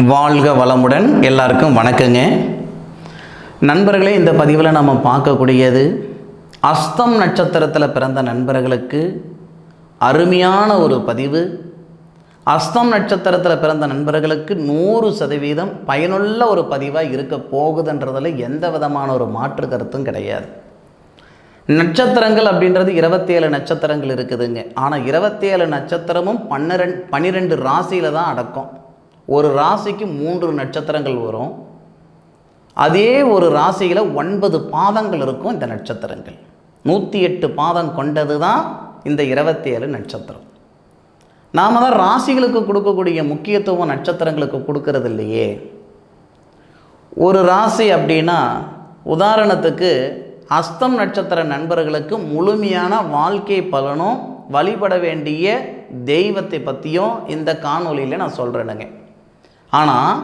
வாழ்க வளமுடன். எல்லாருக்கும் வணக்கங்க நண்பர்களே. இந்த பதிவில் நம்ம பார்க்கக்கூடியது அஸ்தம் நட்சத்திரத்தில் பிறந்த நண்பர்களுக்கு அருமையான ஒரு பதிவு. அஸ்தம் நட்சத்திரத்தில் பிறந்த நண்பர்களுக்கு 100% பயனுள்ள ஒரு பதிவாக இருக்க போகுதுன்றதில் எந்த விதமான ஒரு மாற்று கருத்தும் கிடையாது. நட்சத்திரங்கள் அப்படின்றது 27 நட்சத்திரங்கள் இருக்குதுங்க. ஆனால் 27 நட்சத்திரமும் 12 ராசியில் தான் அடக்கம். ஒரு ராசிக்கு 3 நட்சத்திரங்கள் வரும். அதே ஒரு ராசியில் 9 பாதங்கள் இருக்கும். இந்த நட்சத்திரங்கள் 108 பாதம் கொண்டது தான் இந்த 27 நட்சத்திரம். நாம் தான் ராசிகளுக்கு கொடுக்கக்கூடிய முக்கியத்துவம் நட்சத்திரங்களுக்கு கொடுக்கறது இல்லையே. ஒரு ராசி அப்படின்னா உதாரணத்துக்கு அஸ்தம் நட்சத்திர நண்பர்களுக்கு முழுமையான வாழ்க்கை பலனும் வழிபட வேண்டிய தெய்வத்தை பற்றியும் இந்த காணொலியில் நான் சொல்கிறேனுங்க. ஆனால்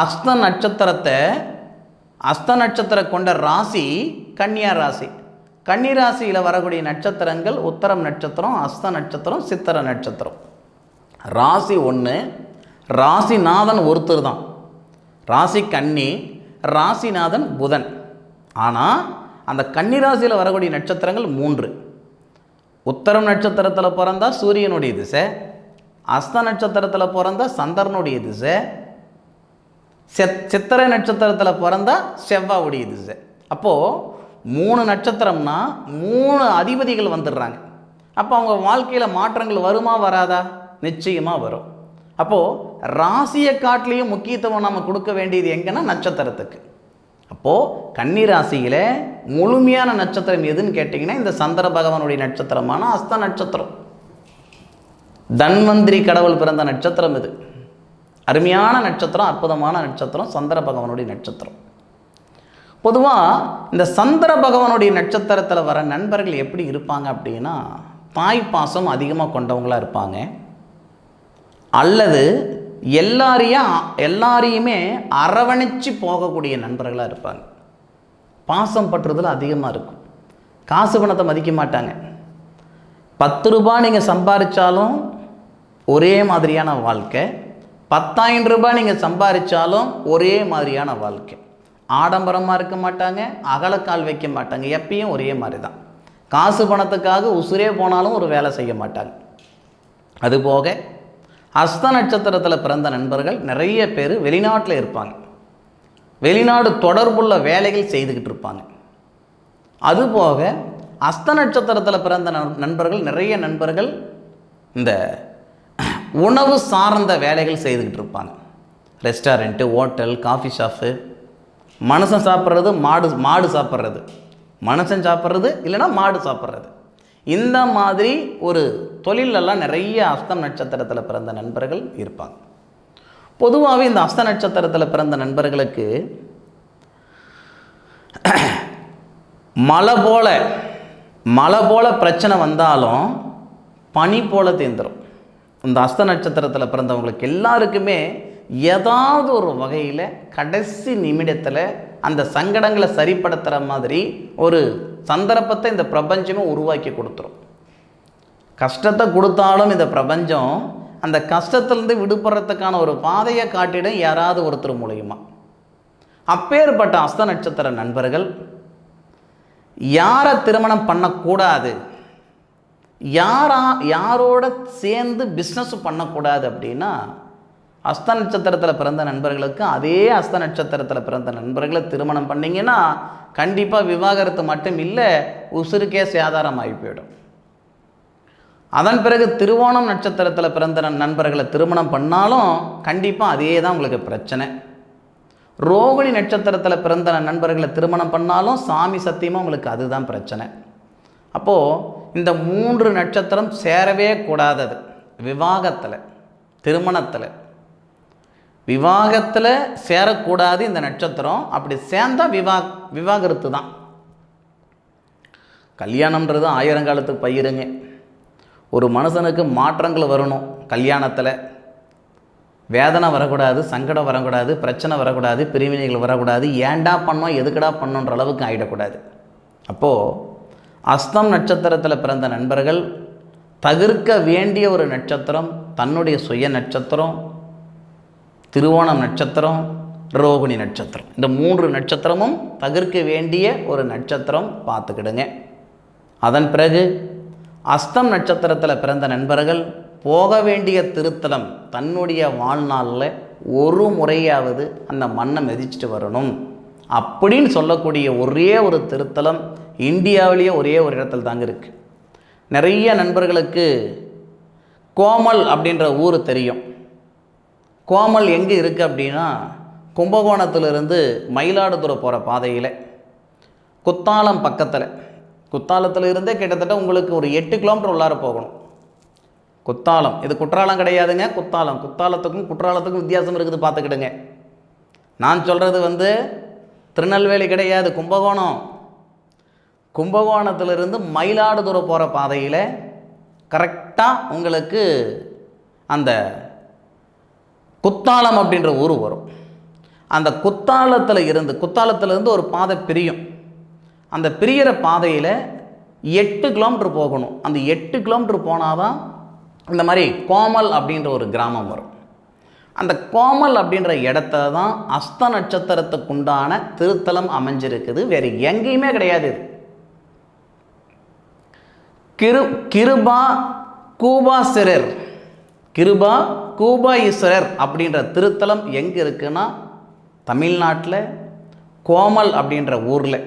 அஸ்த நட்சத்திரம் கொண்ட ராசி கன்னியா ராசி. கன்னி ராசியில் வரக்கூடிய நட்சத்திரங்கள் உத்தரம் நட்சத்திரம், அஸ்த நட்சத்திரம், சித்திர நட்சத்திரம். ராசி ஒன்று, ராசிநாதன் ஒருத்தர் தான். ராசி கன்னி, ராசிநாதன் புதன். ஆனால் அந்த கன்னி ராசியில் வரக்கூடிய நட்சத்திரங்கள் 3. உத்தரம் நட்சத்திரத்தில் பிறந்தா சூரியனுடைய திசை, அஸ்த நட்சத்திரத்தில் பிறந்தா சந்திரனுடைய திசை, சித்திரை நட்சத்திரத்தில் பிறந்தா செவ்வாவுடைய திசை. அப்போது 3 நட்சத்திரம்னா 3 அதிபதிகள் வந்துடுறாங்க. அப்போ அவங்க வாழ்க்கையில் மாற்றங்கள் வருமா வராதா? நிச்சயமாக வரும். அப்போது ராசியை காட்டிலையும் முக்கியத்துவம் நம்ம கொடுக்க வேண்டியது எங்கன்னா நட்சத்திரத்துக்கு. அப்போது கன்னி ராசியில் முழுமையான நட்சத்திரம் எதுன்னு கேட்டிங்கன்னா இந்த சந்திர பகவானுடைய நட்சத்திரமான அஸ்த நட்சத்திரம். தன்வந்திரி கடவுள் பிறந்த நட்சத்திரம் இது. அருமையான நட்சத்திரம், அற்புதமான நட்சத்திரம் சந்திர பகவானுடைய நட்சத்திரம். பொதுவாக இந்த சந்திர பகவானுடைய நட்சத்திரத்தில் வர நண்பர்கள் எப்படி இருப்பாங்க அப்படின்னா தாய் பாசம் அதிகமாக கொண்டவங்களாக இருப்பாங்க. அல்லது எல்லாரையுமே அரவணைச்சு போகக்கூடிய நண்பர்களாக இருப்பாங்க. பாசம் பற்றுறதுல அதிகமாக இருக்கும். காசு பணத்தை மதிக்க மாட்டாங்க. 10 ரூபாய் நீங்கள் சம்பாதிச்சாலும் ஒரே மாதிரியான வாழ்க்கை, 10,000 ரூபாய் நீங்கள் சம்பாதிச்சாலும் ஒரே மாதிரியான வாழ்க்கை. ஆடம்பரமாக இருக்க மாட்டாங்க, அகலக்கால் வைக்க மாட்டாங்க, எப்பயும் ஒரே மாதிரி தான். காசு பணத்துக்காக உசுரே போனாலும் ஒரு வேலை செய்ய மாட்டாங்க. அதுபோக அஸ்த நட்சத்திரத்தில் பிறந்த நண்பர்கள் நிறைய பேர் வெளிநாட்டில் இருப்பாங்க. வெளிநாடு தொடர்புள்ள வேலைகள் செய்துக்கிட்டு இருப்பாங்க. அதுபோக அஸ்த நட்சத்திரத்தில் பிறந்த நிறைய நண்பர்கள் இந்த உணவு சார்ந்த வேலைகள் செய்துக்கிட்டு இருப்பாங்க. Restaurant, hotel, coffee shop. மனுஷன் சாப்பிட்றது, மாடு சாப்பிட்றது, மனுஷன் சாப்பிட்றது இல்லைன்னா மாடு சாப்பிட்றது. இந்த மாதிரி ஒரு தொழிலெல்லாம் நிறைய அஸ்தம் நட்சத்திரத்தில் பிறந்த நண்பர்கள் இருப்பாங்க. பொதுவாகவே இந்த அஸ்த நட்சத்திரத்தில் பிறந்த நண்பர்களுக்கு மழை போல பிரச்சனை வந்தாலும் பனி போல தேர்ந்துடும். இந்த அஸ்த நட்சத்திரத்தில் பிறந்தவங்களுக்கு எல்லாருக்குமே ஏதாவது ஒரு வகையில் கடைசி நிமிடத்தில் அந்த சங்கடங்களை சரிப்படுத்துகிற மாதிரி ஒரு சந்தர்ப்பத்தை இந்த பிரபஞ்சமே உருவாக்கி கொடுத்துரும். கஷ்டத்தை கொடுத்தாலும் இந்த பிரபஞ்சம் அந்த கஷ்டத்திலேருந்து விடுபடுறதுக்கான ஒரு பாதையை காட்டிடும் யாராவது ஒருத்தர் மூலியமா. அப்பேற்பட்ட அஸ்த நட்சத்திர நண்பர்கள் யாரை திருமணம் பண்ணக்கூடாது, யாரோட சேர்ந்து பிஸ்னஸ் பண்ணக்கூடாது அப்படின்னா அஸ்த நட்சத்திரத்தில் பிறந்த நண்பர்களுக்கு அதே அஸ்த நட்சத்திரத்தில் பிறந்த நண்பர்களை திருமணம் பண்ணிங்கன்னா கண்டிப்பாக விவாகரத்து மட்டும் இல்லை, உசுருக்கே சேதாரம் ஆகி போயிடும். அதன் பிறகு திருவோணம் நட்சத்திரத்தில் பிறந்த நண்பர்களை திருமணம் பண்ணாலும் கண்டிப்பாக அதே தான் உங்களுக்கு பிரச்சனை. ரோகிணி நட்சத்திரத்தில் பிறந்த நண்பர்களை திருமணம் பண்ணாலும் சாமி சத்தியமாக உங்களுக்கு அதுதான் பிரச்சனை. அப்போது இந்த 3 நட்சத்திரம் சேரவே கூடாதது. விவாகத்தில் சேரக்கூடாது இந்த நட்சத்திரம். அப்படி சேர்ந்தால் விவாகரத்து தான். கல்யாணம்ன்றது 1000 காலத்துக்கு பயிருங்க. ஒரு மனுஷனுக்கு மாற்றங்கள் வரணும். கல்யாணத்தில் வேதனை வரக்கூடாது, சங்கடம் வரக்கூடாது, பிரச்சனை வரக்கூடாது, பிரிவினைகள் வரக்கூடாது, ஏண்டா பண்ணோம் எதுக்கடா பண்ணோன்ற அளவுக்கு ஆகிடக்கூடாது. அப்போது அஸ்தம் நட்சத்திரத்தில் பிறந்த நண்பர்கள் தவிர்க்க வேண்டிய ஒரு நட்சத்திரம் தன்னுடைய சுய நட்சத்திரம். திருவோணம் நட்சத்திரம், ரோகிணி நட்சத்திரம். இந்த 3 நட்சத்திரமும் தவிர்க்க வேண்டிய ஒரு நட்சத்திரம் பார்த்துக்கிடுங்க. அதன் பிறகு அஸ்தம் நட்சத்திரத்தில் பிறந்த நண்பர்கள் போக வேண்டிய திருத்தலம் தன்னுடைய வாழ்நாளில் ஒரு முறையாவது அந்த மண்ணை மிதிச்சுட்டு வரணும் அப்படின்னு சொல்லக்கூடிய ஒரே ஒரு திருத்தலம் இந்தியாவிலேயே ஒரே ஒரு இடத்துல தாங்க இருக்குது. நிறைய நண்பர்களுக்கு கோமல் அப்படின்ற ஊர் தெரியும். கோமல் எங்கே இருக்குது அப்படின்னா, கும்பகோணத்திலிருந்து மயிலாடுதுறை போகிற பாதையில் குத்தாலம் பக்கத்தில், குத்தாலத்தில் இருந்தே கிட்டத்தட்ட உங்களுக்கு ஒரு 8 கிலோமீட்டர் உள்ளார போகணும். குத்தாலம், இது குற்றாலம் கிடையாதுங்க, குத்தாலம். குத்தாலத்துக்கும் குற்றாலத்துக்கும் வித்தியாசம் இருக்குது, பார்த்துக்கிடுங்க. நான் சொல்கிறது திருநெல்வேலி கிடையாது, கும்பகோணம். கும்பகோணத்திலிருந்து மயிலாடுதுறை போகிற பாதையில் கரெக்டாக உங்களுக்கு அந்த குத்தாலம் அப்படின்ற ஊர் வரும். அந்த குத்தாலத்திலிருந்து ஒரு பாதை பிரியும். அந்த பிரியிற பாதையில் 8 கிலோமீட்டர் போகணும். அந்த 8 கிலோமீட்டர் போனால் தான் இந்த மாதிரி கோமல் அப்படின்ற ஒரு கிராமம் வரும். அந்த கோமல் அப்படின்ற இடத்துல தான் அஸ்த நட்சத்திரத்துக்குண்டான திருத்தலம் அமைஞ்சிருக்குது. வேறு எங்கேயுமே கிடையாது. கிருபா கூபா ஈஸ்வரர் அப்படின்ற திருத்தலம் எங்கே இருக்குன்னா, தமிழ்நாட்டில் கோமல் அப்படின்ற ஊரில்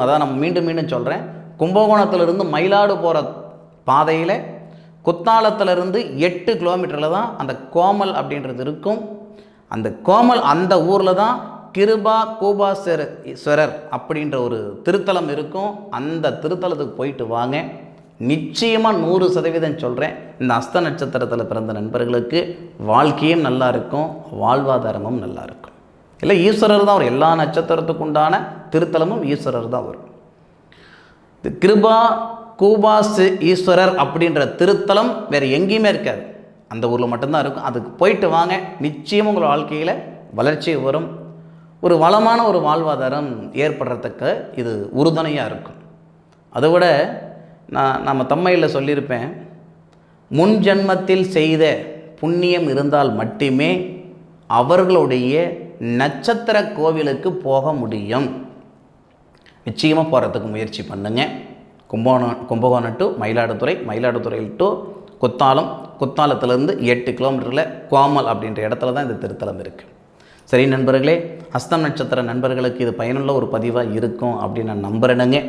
அதான் நம்ம மீண்டும் சொல்கிறேன், கும்பகோணத்திலிருந்து மயிலாடு போகிற பாதையில் குத்தாலத்திலிருந்து 8 கிலோமீட்டரில் தான் அந்த கோமல் அப்படின்றது இருக்கும். அந்த ஊரில் தான் கூபாஸ்வரர் அப்படின்ற ஒரு திருத்தலம் இருக்கும். அந்த திருத்தலத்துக்கு போயிட்டு வாங்க. நிச்சயமாக 100% சொல்கிறேன், இந்த அஸ்த நட்சத்திரத்தில் பிறந்த நண்பர்களுக்கு வாழ்க்கையும் நல்லா இருக்கும், வாழ்வாதாரமும் நல்லா இருக்கும். இல்லை, ஈஸ்வரர் தான் வரும். எல்லா நட்சத்திரத்துக்கு உண்டான திருத்தலமும் ஈஸ்வரர் தான் வரும். கூபாஸ் ஈஸ்வரர் அப்படின்ற திருத்தலம் வேறு எங்கேயுமே இருக்காது, அந்த ஊரில் மட்டும்தான் இருக்கும். அதுக்கு போயிட்டு வாங்க, நிச்சயம் உங்கள் வாழ்க்கையில் வளர்ச்சி வரும், ஒரு வளமான ஒரு வாழ்வாதாரம் ஏற்படுறதுக்கு இது உறுதுணையாக இருக்கும். அதை விட நம்ம தம்மையில் சொல்லியிருப்பேன், முன் ஜன்மத்தில் செய்த புண்ணியம் இருந்தால் மட்டுமே அவர்களுடைய நட்சத்திர கோவிலுக்கு போக முடியும். நிச்சயமாக போகிறதுக்கு முயற்சி பண்ணுங்க. கும்பகோணம் டு மயிலாடுதுறை டு குத்தாலத்திலேருந்து 8 கிலோமீட்டரில் கோமல் அப்படின்ற இடத்துல தான் இந்த திருத்தலம் இருக்குது. சரி நண்பர்களே, அஸ்தம் நட்சத்திர நண்பர்களுக்கு இது பயனுள்ள ஒரு பதிவாக இருக்கும் அப்படின்னு நான் நம்புகிறேனுங்க.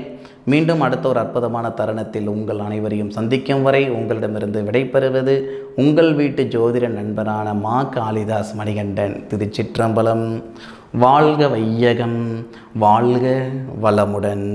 மீண்டும் அடுத்த ஒரு அற்புதமான தருணத்தில் உங்கள் அனைவரையும் சந்திக்கும் வரை உங்களிடமிருந்து விடைபெறுவது உங்கள் வீட்டு ஜோதிட நண்பரான மா காளிதாஸ் மணிகண்டன். திருச்சிற்றம்பலம். வாழ்க வையகம், வாழ்க வளமுடன்.